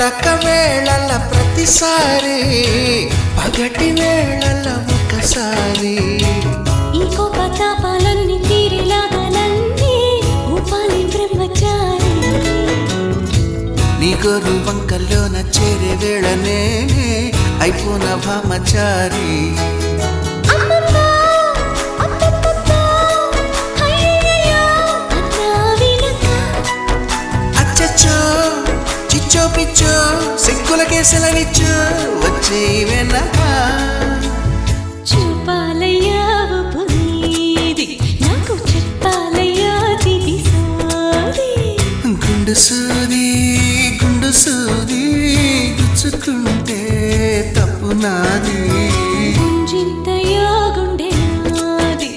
పడక వేళల ప్రతిసారి పగటి వేళల ఒకసారి ఈ కోపతాపాలన్నీ తీరేలాగాలన్నీ ఊపాలి బ్రహ్మచారి నీ గోరు వంకల్లోన చేరే వేళనే అయిపోన భామచారి అచ్చచ్చో చిచ్చో పిచ్చో సిగ్గుల కేసలనిచ్చో వచ్చే వెనక